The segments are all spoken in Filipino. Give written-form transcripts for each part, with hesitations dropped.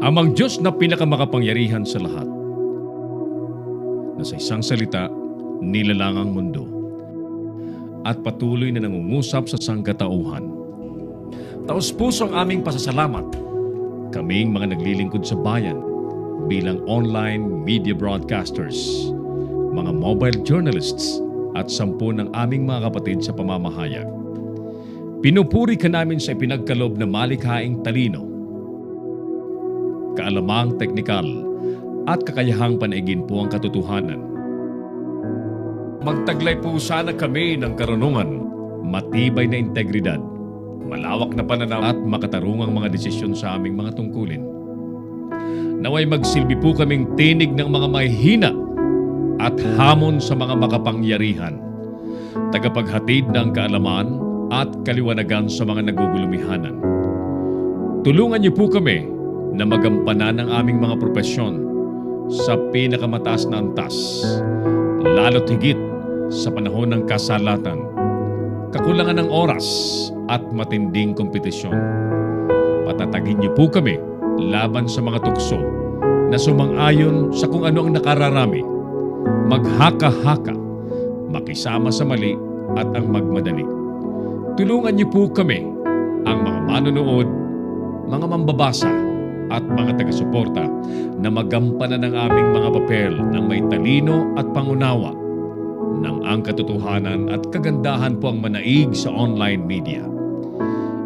Amang Diyos na pinakamakapangyarihan sa lahat, na sa isang salita, nilalang ang mundo at patuloy na nangungusap sa sangkatauhan. Taos-puso ang aming pasasalamat. Kaming mga naglilingkod sa bayan bilang online media broadcasters, mga mobile journalists at 10 ng aming mga kapatid sa pamamahayag. Pinupuri ka namin sa ipinagkaloob na malikhaing talino, kaalamang teknikal at kakayahang panaigin po ang katotohanan. Magtaglay po sana kami ng karunungan, matibay na integridad, malawak na pananaw at makatarungang mga desisyon sa aming mga tungkulin. Naway magsilbi po kaming tinig ng mga mahihina at hamon sa mga makapangyarihan, tagapaghatid ng kaalaman at kaliwanagan sa mga nagugulumihanan. Tulungan niyo po kami na magampanan ang aming mga propesyon sa pinakamataas na antas, lalo't higit sa panahon ng kasalatan, kakulangan ng oras at matinding kompetisyon. Patatagin niyo po kami laban sa mga tukso na sumang-ayon sa kung ano ang nakararami, maghaka-haka, makisama sa mali at ang magmadali. Tulungan niyo po kami, ang mga manonood, mga mambabasa, at mga taga-suporta na magampanan ng aming mga papel ng may talino at pangunawa ng ang katotohanan at kagandahan po ang manaig sa online media.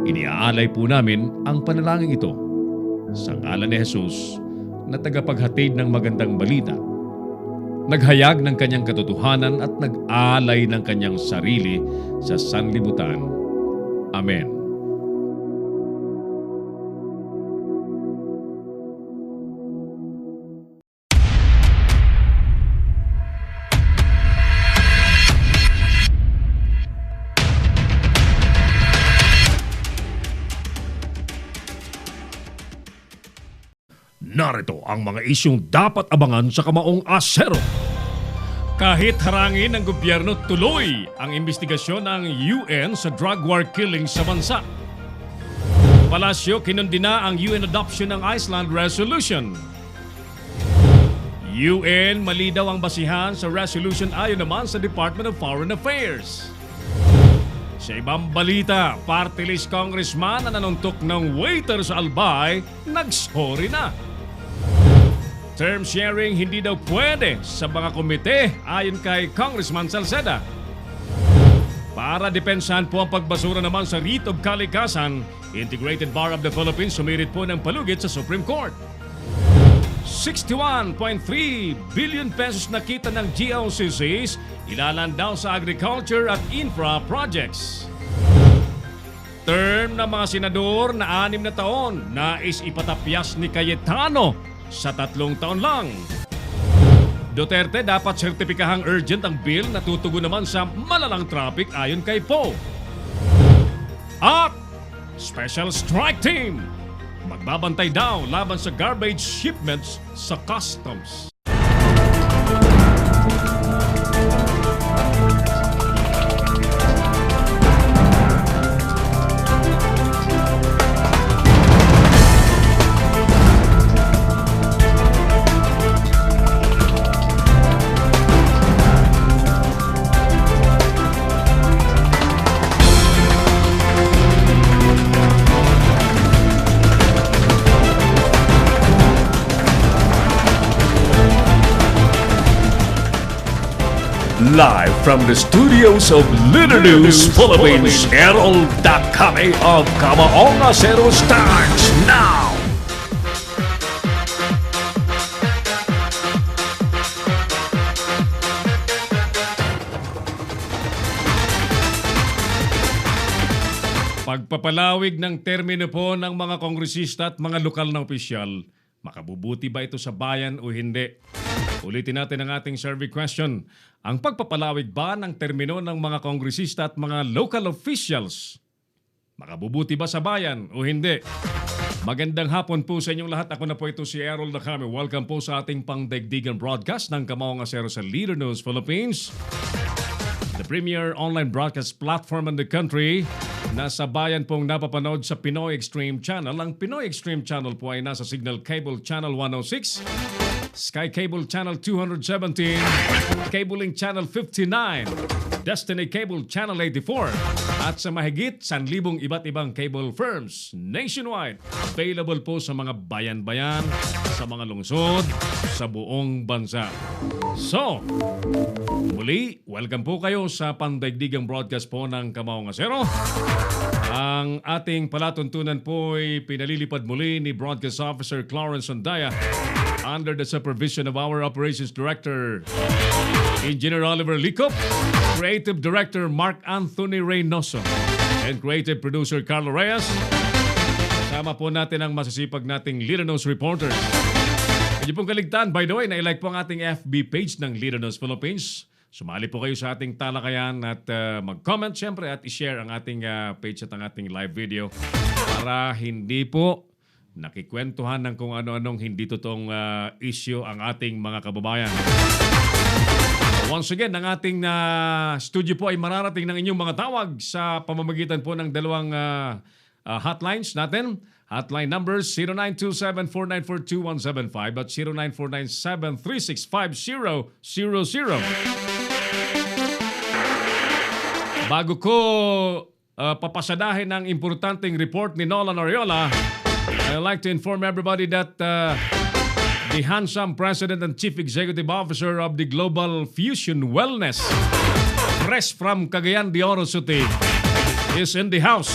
Iniaalay po namin ang panalangin ito sa ngalan ni Jesus na tagapaghatid ng magandang balita, naghayag ng kanyang katotohanan at nag-alay ng kanyang sarili sa sanlibutan. Amen. Narito ang mga isyong dapat abangan sa Kamaong Asero. Kahit harangin ng gobyerno, tuloy ang investigasyon ng UN sa drug war killing sa bansa. Palasyo, kinundina ang UN adoption ng Iceland Resolution. UN, mali daw ang basihan sa resolution ayon naman sa Department of Foreign Affairs. Sa ibang balita, party list congressman na nanuntok ng waiter sa Albay, nagsorry na. Term sharing hindi daw pwede sa mga komite ayon kay Congressman Salceda. Para depensahan po ang pagbasura naman sa writ of kalikasan, Integrated Bar of the Philippines sumirit po ng palugit sa Supreme Court. 61.3 billion pesos na kita ng GOCCs ilalaan daw sa agriculture at infra projects. Term ng mga senador na 6 na taon nais ipatapyas ni Cayetano sa 3 taon lang. Duterte dapat sertipikahang urgent ang bill na tutugon naman sa malalang traffic ayon kay Poe. At Special Strike Team magbabantay daw laban sa garbage shipments sa customs. Live from the studios of Leader News Philippines, Herald Kami of Kamaong Asero starts now! Pagpapalawig ng termino po ng mga kongresista at mga lokal na opisyal, makabubuti ba ito sa bayan o hindi? Ulitin natin ang ating survey question. Ang pagpapalawig ba ng termino ng mga kongresista at mga local officials, makabubuti ba sa bayan o hindi? Magandang hapon po sa inyong lahat. Ako na po ito si Errol Nakame. Welcome po sa ating pangdaigdigan broadcast ng Kamaong Asero sa Leader News Philippines, the premier online broadcast platform in the country nasa bayan pong napapanood sa Pinoy Extreme Channel. Ang Pinoy Extreme Channel po ay nasa Signal Cable Channel 106, Sky Cable Channel 217, Cabling Channel 59, Destiny Cable Channel 84, at sa mahigit 1,000 iba't ibang cable firms nationwide. Available po sa mga bayan-bayan, sa mga lungsod, sa buong bansa. So, muli, welcome po kayo sa pandaigdigang broadcast po ng Kamaong Asero. Ang ating palatuntunan po ay pinalilipad muli ni Broadcast Officer Clarence Ondaya under the supervision of our Operations Director, Engineer Oliver Licop, Creative Director Mark Anthony Reynoso, and Creative Producer Carlo Reyes. Kasama po natin ang masisipag nating Leader News reporters. Hindi pong kaligtaan, by the way, na-like po ang ating FB page ng Leader News Philippines. Sumali po kayo sa ating talakayan at mag-comment syempre at i-share ang ating page at ang ating live video para hindi po nakikwentuhan ng kung ano-anong hindi totoong issue ang ating mga kababayan. Once again, ang ating studio po ay mararating ng inyong mga tawag sa pamamagitan po ng dalawang hotlines natin. Hotline numbers 0927-494-2175 at 0949-736-5000. Bago ko papasadahin ang importanteng report ni Nolan Ariola, I'd like to inform everybody that the handsome President and Chief Executive Officer of the Global Fusion Wellness, fresh from Cagayan de Oro City, is in the house.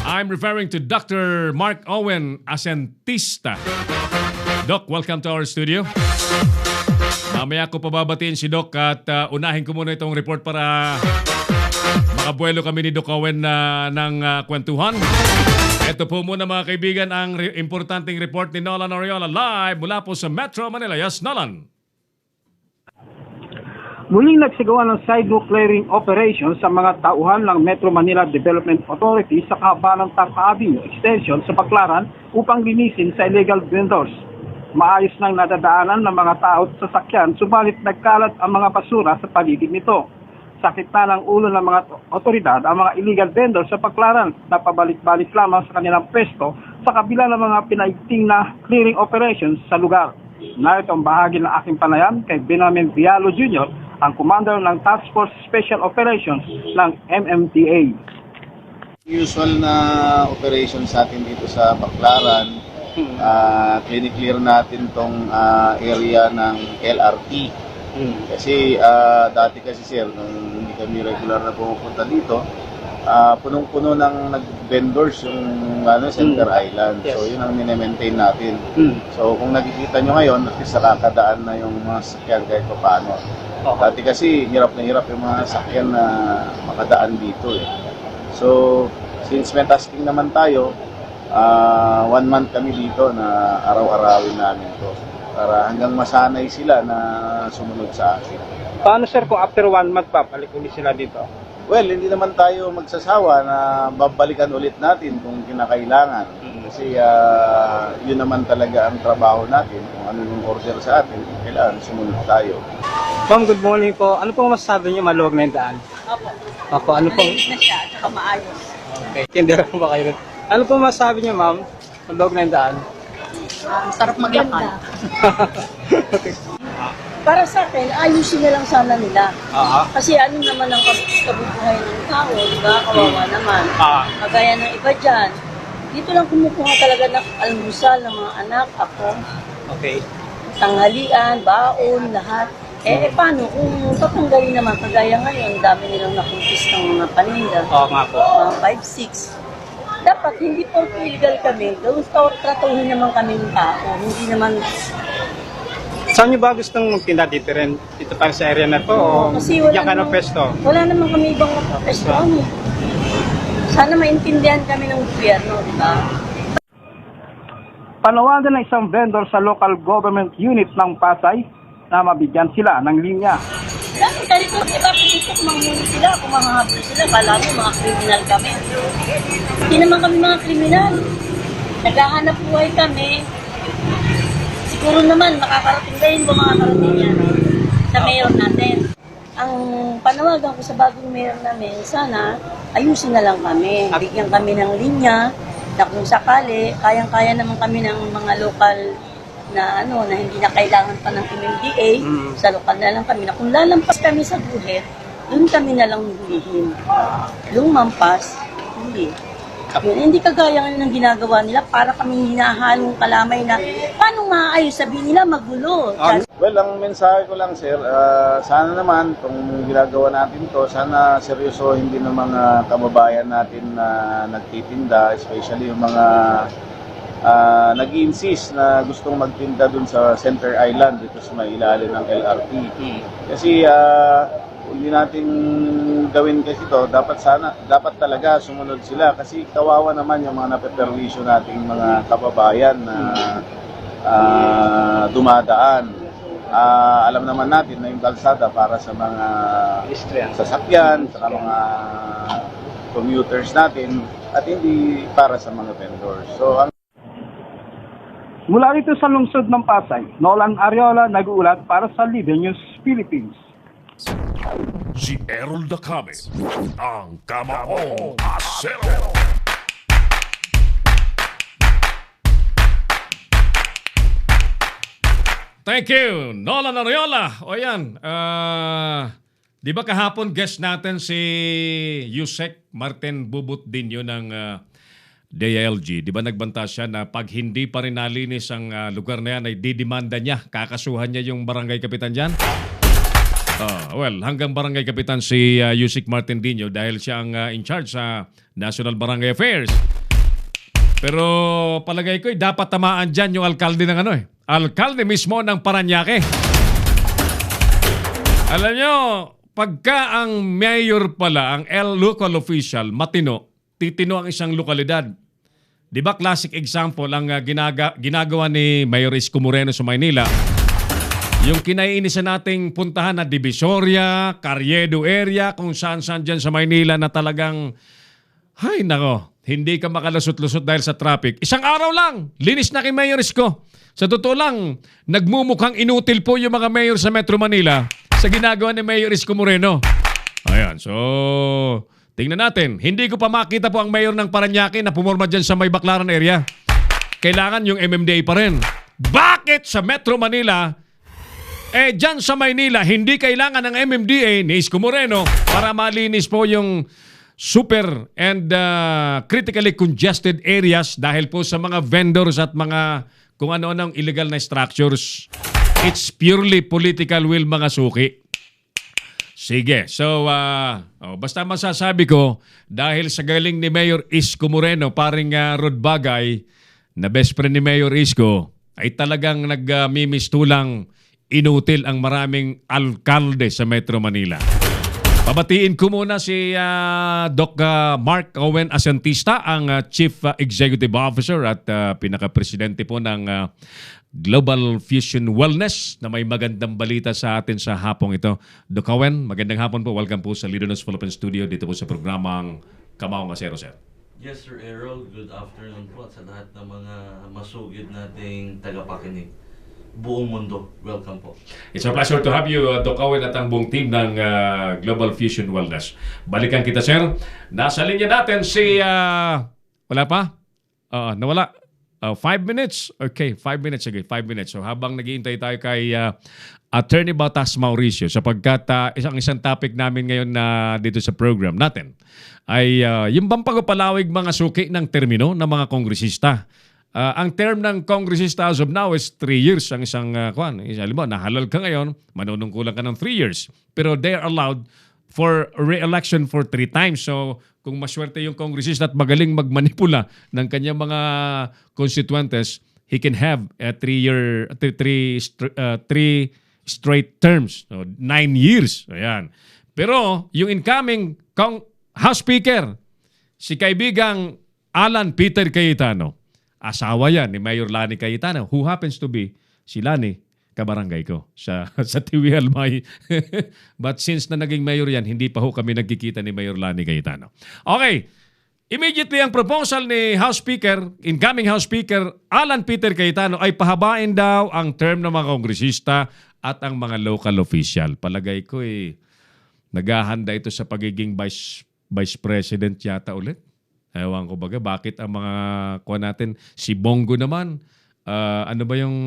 I'm referring to Dr. Mark Owen Asentista. Doc, welcome to our studio. Mamaya ko pababatiin si Doc at unahin ko muna itong report para makabuelo kami ni Doc Owen ng kwentuhan. Ito po muna mga kaibigan ang importanteng report ni Nolan Ariola live mula po sa Metro Manila. Yes, Nolan. Muling nagsagawa ng sidewalk clearing operation sa mga tauhan ng Metro Manila Development Authority sa kahabaan ng Tapa Avenue Extension sa Baclaran upang linisin sa illegal vendors. Maayos nang nadadaanan ng mga tao at sasakyan, subalit nagkalat ang mga basura sa paligid nito. Sakit na ng ulo ng mga otoridad ang mga illegal vendors sa Baclaran na pabalik-balik lamang sa kanilang pwesto sa kabila ng mga pinaigting na clearing operations sa lugar. Narito ang bahagi ng aking panayam kay Benjamin Vialo Jr., ang commander ng Task Force Special Operations ng MMDA. Usual na operation sa atin dito sa Baclaran, clear natin tong area ng LRT. Kasi dati kasi sir, nung hindi kami regular na pumupunta dito, punong-puno ng nag-vendors yung Center Island. Yes. So yun ang mine-maintain natin. So kung nakikita nyo ngayon, at least nakakadaan na yung mga sakyan kahit pa paano. Dati kasi hirap na hirap yung mga sakyan na makadaan dito eh. So since may tasking naman tayo, 1 month kami dito na araw-arawin namin to para hanggang masanay sila na sumunod sa akin. Paano sir kung after 1 month pa, balik ulit sila dito? Well, hindi naman tayo magsasawa na babalikan ulit natin kung kinakailangan. Kasi yun naman talaga ang trabaho natin. Kung ano yung order sa atin, kailangan sumunod tayo. Ma'am, good morning po. Ano pong masasabi niyo, maluwag na yung daan? Opo, ano pong... Malinis na siya, saka maayos. Okay, tindera po ba kayo? Ano pong masasabi niyo, ma'am, maluwag na yung daan? Sarap maglakad. Okay. Para sa akin, ayusin na lang sana nila. Kasi... Kasi ano naman ang kabubuhay ng tao, di ba? Kawawa naman. Kagaya ng iba dyan. Dito lang kumukuha talaga ng almusal ng mga anak, ako. Okay. Tanghalian, baon, lahat. Paano kung tatanggalin naman, kagaya ngayon, dami nilang nakumpis ng mga paninda. Oo nga po. Mga 5-6. Dapat hindi po illegal kami. Tratuhin naman kami ng tao. Hindi naman... Saan niyo ba gustong magtinda dito rin? Dito para sa area na to? O Kasi wala diyan ka ng namang- pesto? Wala naman kami ibang pesto. Sana maintindihan kami ng gobyerno, di ba? Panawagan ng isang vendor sa local government unit ng Pasay na mabigyan sila ng linya. Dami ganito, di ba? Pinisok manghuli sila, kung manghahabol sila, kala mo mga kriminal kami. Hindi naman kami mga kriminal. Naghahanap buhay kami. Siguro naman, makakarating kayo, makakarating yan sa mayor natin. ang panawagan ko sa bagong mayor namin, sana ayusin na lang kami. Bigyan kami ng linya na kung sakali, kayang-kaya naman kami ng mga lokal na na hindi na kailangan pa ng MMDA, sa lokal na lang kami, na kung lalampas kami sa guhit, doon kami na lang hulihin. Lumampas, hindi. Yun, hindi kagaya ng ginagawa nila para kami hinahalong kalamay na paano maayos, sabihin nila magulo. Well, ang mensahe ko lang, sir, sana naman kung ginagawa natin to, sana seryosohin din ng mga kababayan natin na nagtitinda, especially yung mga nag-i-insist na gustong magtinda dun sa Center Island dito sa may ilalim ng LRT. Kasi hindi natin gawin kasi to, dapat talaga sumunod sila kasi kawawa naman yung mga napeperwisyo nating mga kababayan na dumadaan. Alam naman natin na yung kalsada para sa mga sasakyan, sa mga commuters natin at hindi para sa mga vendors. So Mula rito sa lungsod ng Pasay, Nolan Ariola nag-uulat para sa Libre News Philippines. Si Errol Dacame, ang Kamaong Asero. Thank you, Nolan Ariola. O yan, di ba kahapon guest natin si Yusek Martin Bubut Dinyo ng DILG. Di ba nagbanta siya na pag hindi pa rin nalinis ang lugar na yan ay didemanda niya, kakasuhan niya yung barangay kapitan dyan? Well, hanggang barangay kapitan si Yusek Martin Dinyo dahil siya ang in charge sa National Barangay Affairs. Pero palagay ko dapat tamaan dyan yung alkalde ng alkalde mismo ng Paranaque. Alam nyo, pagka ang mayor pala, ang local official, titino ang isang lokalidad. Di ba classic example ang ginagawa ni Mayor Isko Moreno sa Maynila? Yung kinaiinisan nating puntahan na Divisoria, Carriedo area, kung saan-saan dyan sa Maynila na talagang, hay nako, hindi ka makalusot-lusot dahil sa traffic. Isang araw lang, linis na kay Mayor Isko. Sa totoo lang, nagmumukhang inutil po yung mga mayor sa Metro Manila sa ginagawa ni Mayor Isko Moreno. Ayan, so tingnan natin. Hindi ko pa makita po ang mayor ng Paranaque na pumorma dyan sa may Baclaran area. Kailangan yung MMDA pa rin. Bakit sa Metro Manila, dyan sa Maynila, hindi kailangan ng MMDA ni Isko Moreno para malinis po yung super and critically congested areas dahil po sa mga vendors at mga kung ano-anong illegal na structures. It's purely political will, mga suki. Sige, so basta masasabi ko, dahil sa galing ni Mayor Isko Moreno, paring Rod Bagay, na best friend ni Mayor Isko, ay talagang nagmimistulang inutil ang maraming alkalde sa Metro Manila. Pabatiin ko muna si Doc Mark Owen Asantista, ang Chief Executive Officer at pinaka-presidente po ng Global Fusion Wellness na may magandang balita sa atin sa hapong ito. Doc Owen, magandang hapon po. Welcome po sa Lidonos Philippine Studio dito po sa programang Kamaong Asero, sir. Yes, Sir Errol. Good afternoon po sa lahat ng mga masugid nating tagapakinig. Buong mundo, welcome po. It's a pleasure to have you, Doc Owen, at ang buong team ng Global Fusion Wellness. Balikan kita, sir. Nasa linya natin si... wala pa? Nawala. 5 minutes? Okay, 5 minutes. Sige, 5 minutes. So habang naghihintay tayo kay Attorney Batas Mauricio, sapagkat isang topic namin ngayon na dito sa program natin ay yung bang pagpapalawig mga suki ng termino ng mga kongresista. Ang term ng kongresista as of now is 3 years. Ang isang halimbawa, nahalal ka ngayon, manunungkulan ka ng 3 years. Pero they are allowed for re-election for 3 times. So, kung maswerte yung kongresista at magaling magmanipula ng kanyang mga constituentes, he can have 3 straight terms. So, 9 years. Ayan. Pero, yung incoming House Speaker, si kaibigang Alan Peter Cayetano, asawa yan ni Mayor Lani Cayetano, who happens to be si Lani, kabarangay ko sa Tiwi Almay. But since na naging mayor yan, hindi pa ho kami nagkikita ni Mayor Lani Cayetano. Okay, immediately ang proposal ni House Speaker, incoming House Speaker Alan Peter Cayetano ay pahabain daw ang term ng mga kongresista at ang mga local official. Palagay ko Naghahanda ito sa pagiging vice president yata ulit. Ewan ko baga, bakit ang mga kuha natin, si Bongo naman, ano ba yung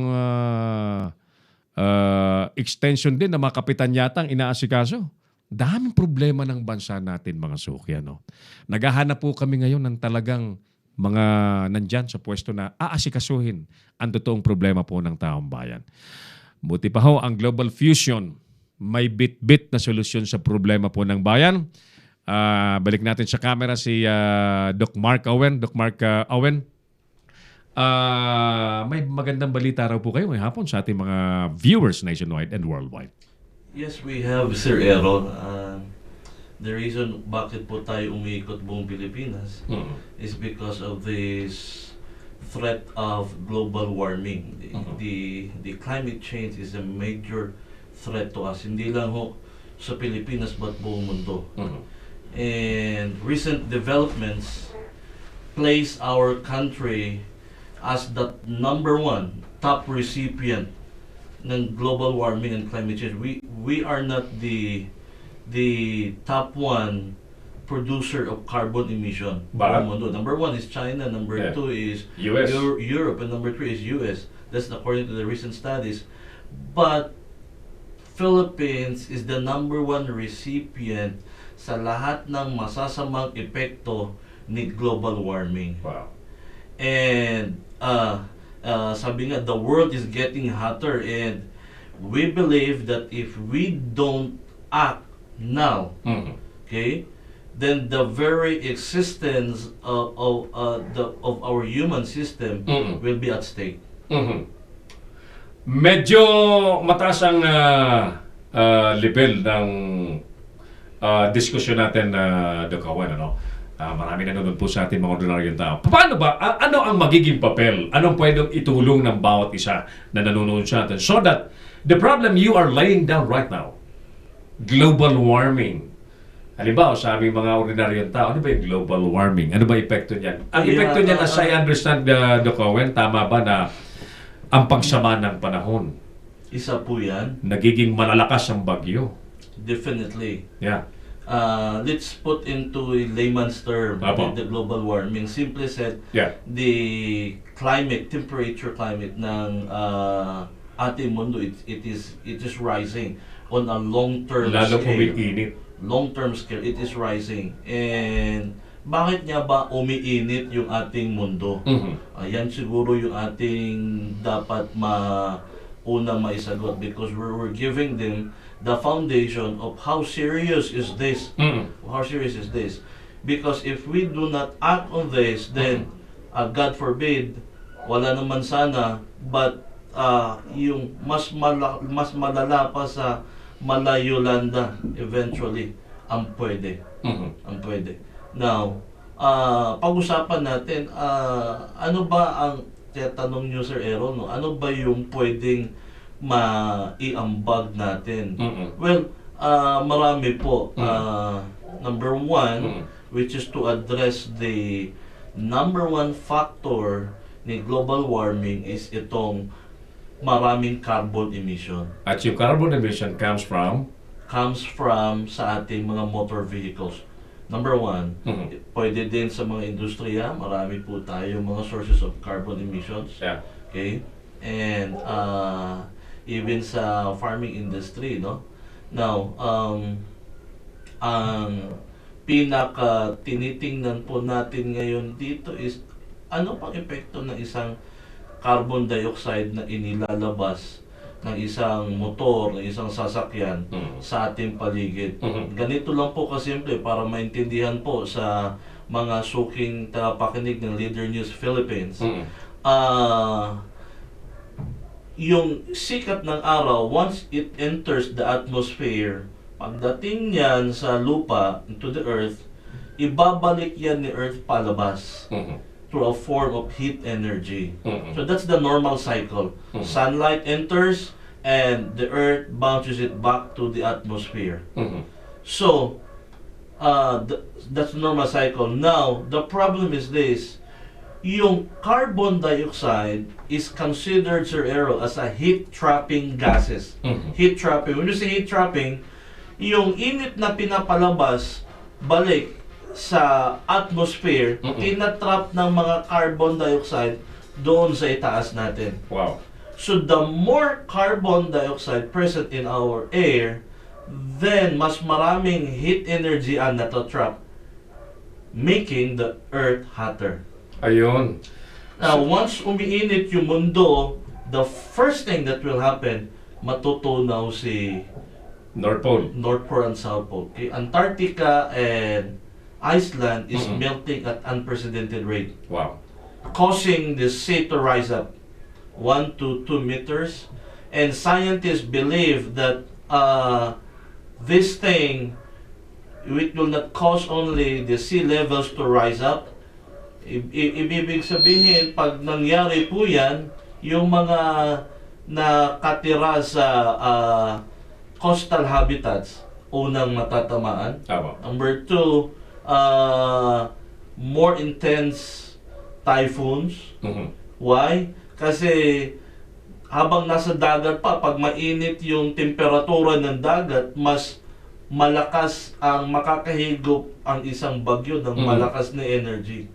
extension din na mga kapitan yata ang inaasikaso? Daming problema ng bansa natin mga suki. Ano? Naghahanap po kami ngayon ng talagang mga nandyan sa pwesto na aasikasuhin ang totoong problema po ng taong bayan. Buti pa ho, ang Global Fusion may bit-bit na solusyon sa problema po ng bayan. Balik natin sa camera si Doc Mark Owen. Doc Mark Owen, may magandang balita raw po kayo may hapon sa ating mga viewers nationwide and worldwide. Yes, we have, Sir Errol. The reason bakit po tayo umiikot buong Pilipinas is because of this threat of global warming. The climate change is a major threat to us. Hindi lang ho sa Pilipinas but buong mundo. And recent developments place our country as the #1 top recipient ng global warming and climate change. We are not the top 1 producer of carbon emission. Bakit? Mundo. #1 is China, number 2 is US. Europe, and number 3 is US. That's according to the recent studies. But Philippines is the #1 recipient sa lahat ng masasamang epekto ni global warming. Wow. And sabi nga, the world is getting hotter, and we believe that if we don't act now, okay, then the very existence of our human system will be at stake. Medyo mataas ang level ng diskusyon natin, Doc Owen, ano? Marami nanonood po sa ating mga ordinaryong tao. Paano ba? Ano ang magiging papel? Anong pwedeng itulong ng bawat isa na nanonood sa atin? So that the problem you are laying down right now, global warming. Halimbawa, sa aming mga ordinaryong tao, ano ba yung global warming? Ano ba epekto niyan? Ang epekto niyan, as I understand, Doc Owen, tama ba na ang pagsama ng panahon? Isa po yan. Nagiging malalakas ang bagyo. Definitely. Yeah. Let's put into a layman's term the global warming. Simply said, the temperature climate ng ating mundo, it is rising on a long-term Lalo scale. umiinit. Long-term scale, it is rising. And bakit nga ba umiinit yung ating mundo? Yan siguro yung ating dapat unang maisagot, because we're giving them the foundation of how serious is this. How serious is this? Because if we do not act on this, then God forbid, wala naman sana, but yung mas malala pa sa Malayolanda eventually ang pwede. Ang pwede. Now, pag-usapan natin, ano ba ang tanong nyo, Sir Aaron, no? Ano ba yung pwedeng maiambag natin? Well, marami po. Number 1, which is to address the #1 factor ni global warming, is itong maraming carbon emission. At yung carbon emission comes from sa ating mga motor vehicles. Number 1, pwede din sa mga industriya, marami po tayo mga sources of carbon emissions. Okay? And even sa farming industry, no? Now, ang pinaka tinitingnan po natin ngayon dito is ano pang epekto ng isang carbon dioxide na inilalabas ng isang motor, ng isang sasakyan sa ating paligid. Ganito lang po kasimple para maintindihan po sa mga suking tagapakinig ng Leader News Philippines. Yung sikat ng araw, once it enters the atmosphere, pagdating yan sa lupa, into the earth, ibabalik yan ni earth palabas through a form of heat energy. So that's the normal cycle. Sunlight enters and the earth bounces it back to the atmosphere. So that's the normal cycle. Now, the problem is this. Yung carbon dioxide is considered, Sir Errol, as a heat-trapping gases. Heat-trapping. When you say heat-trapping, yung init na pinapalabas balik sa atmosphere, tinatrap ng mga carbon dioxide doon sa itaas natin. Wow. So the more carbon dioxide present in our air, then mas maraming heat energy ang natatrap, making the earth hotter. Ayun. Now, once umiinit yung mundo, the first thing that will happen, matutunaw si North Pole. North Pole and South Pole. Okay? Antarctica and Iceland is melting at unprecedented rate, Wow. causing the sea to rise up 1 to 2 meters. And scientists believe that this thing, it will not cause only the sea levels to rise up. Ibig sabihin, pag nangyari po yan, yung mga nakatira sa coastal habitats, unang matatamaan. Tama. Number 2, more intense typhoons. Why? Kasi habang nasa dagat pa, pag mainit yung temperatura ng dagat, mas malakas ang makakahigop ang isang bagyo ng malakas na energy.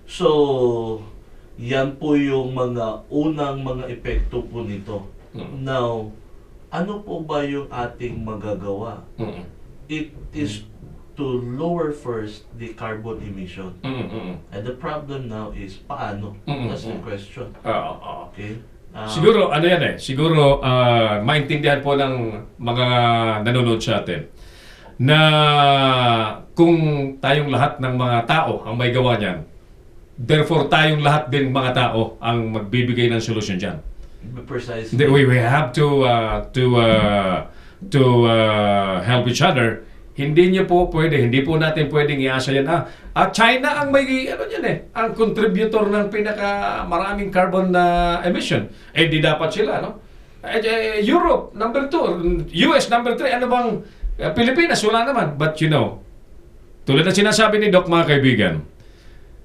So, yan po yung mga unang mga epekto po nito. Now, ano po ba yung ating magagawa? It is to lower first the carbon emission. And the problem now is, paano? That's the question. Okay? Siguro, ano yan eh, siguro maintindihan po ng mga nanonood sa atin na kung tayong lahat ng mga tao ang may gawa niyan, therefore tayong lahat din mga tao ang magbibigay ng solusyon diyan. Precisely. We have to help each other. Hindi hindi po natin pwedeng iasa yan. China ang may, ang contributor ng pinaka-maraming carbon emission. Di dapat sila, no? Europe, number 2. US, number 3. Ano bang, Pilipinas, wala naman. But tulad na sinasabi ni Doc, mga kaibigan,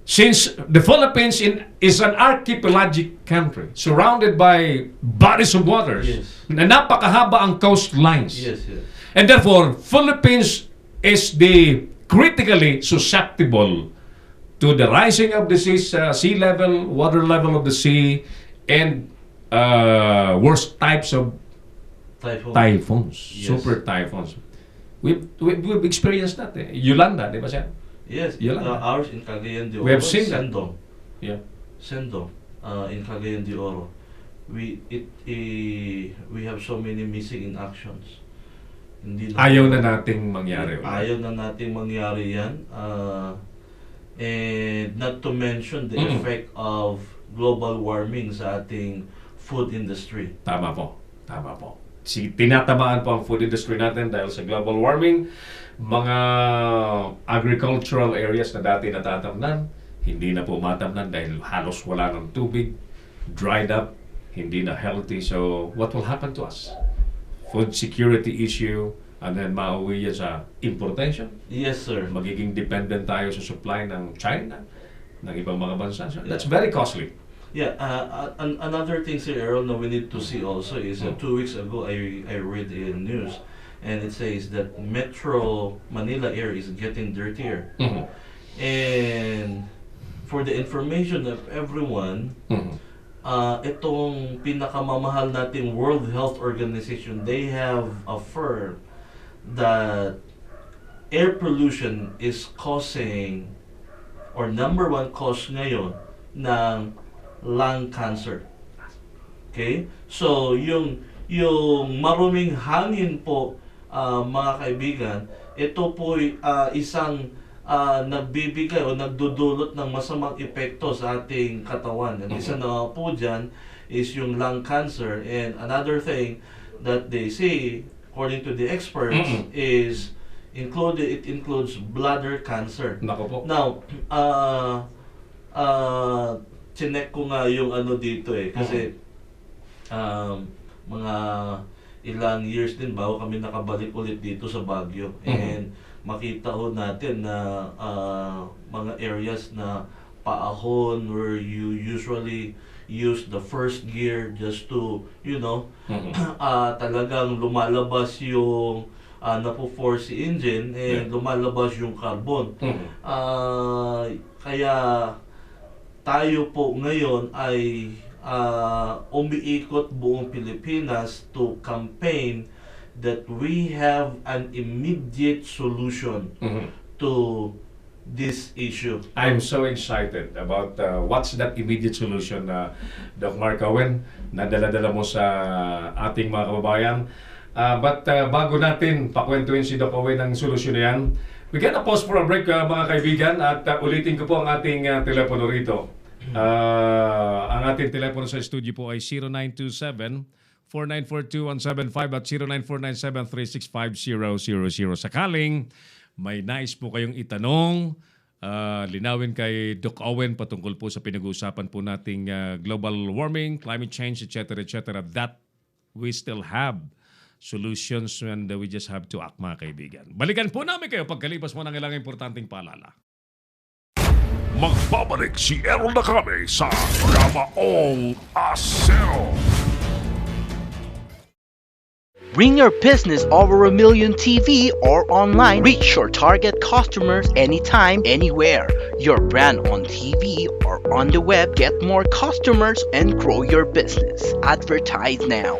since the Philippines is an archipelagic country, surrounded by bodies of waters, na napakahaba ang coastlines. Yes. And therefore, Philippines is the critically susceptible to the rising of the sea level, water level of the sea, and worst types of typhoons, super typhoons. We've experienced that. Yolanda, di ba siya? Yes, Yolanda. ours in Cagayan de Oro. We have seen that. Sendong. Yeah. Sendong, in Cagayan de Oro. We have so many missing in actions. Ayaw na nating mangyari. Ayaw na nating mangyari yan. And not to mention the effect of global warming sa ating food industry. Tama po. Tinatamaan po ang food industry natin dahil sa global warming. Mga agricultural areas na dati natatamnan, hindi na po matamnan dahil halos wala ng tubig, dried up, hindi na healthy. So, what will happen to us? Food security issue, and then mauwi yan sa importation. Yes, sir. Magiging dependent tayo sa supply ng China, ng ibang mga bansa. So that's very costly. Yeah, another thing, Sir Errol, that we need to see also is 2 weeks ago I read in news, and it says that Metro Manila air is getting dirtier. And for the information of everyone, itong pinakamamahal nating World Health Organization, they have affirmed that air pollution is causing, or number 1 cause ngayon ng lung cancer. Okay? So, yung maruming hangin po, mga kaibigan, ito po isang nagbibigay o nagdudulot ng masamang epekto sa ating katawan. And isa na po dyan is yung lung cancer. And another thing that they say, according to the experts, is it includes bladder cancer. Nako po. Now, chinek ko nga yung dito kasi mga ilang years din bago kami nakabalik ulit dito sa Baguio. And makita ho natin na mga areas na paahon where you usually use the first gear just to, talagang lumalabas yung napo-force si engine and lumalabas yung carbon. Kaya tayo po ngayon ay umiikot buong Pilipinas to campaign that we have an immediate solution to this issue. I'm so excited about what's that immediate solution, Doc Mark Owen, na dala-dala mo sa ating mga kababayan. But bago natin pakwentuhin si Doc Owen ang solusyon na yan, we gotta pause for a break, mga kaibigan, at ulitin ko po ang ating telepono rito. Ang ating telepono sa studio po ay 0927-4942-175 at 0949736500. Sakaling may nais po kayong itanong, linawin kay Doc Owen patungkol po sa pinag-uusapan po nating global warming, climate change, etc., etc., that we still have solutions and we just have to act, mga kaibigan. Balikan po namin kayo pagkalipas mo ng ilang importanteng paalala. Magbabalik si Errol na kami sa Kamaong Asero. Bring your business over 1 million TV or online. Reach your target customers anytime, anywhere. Your brand on TV or on the web. Get more customers and grow your business. Advertise now.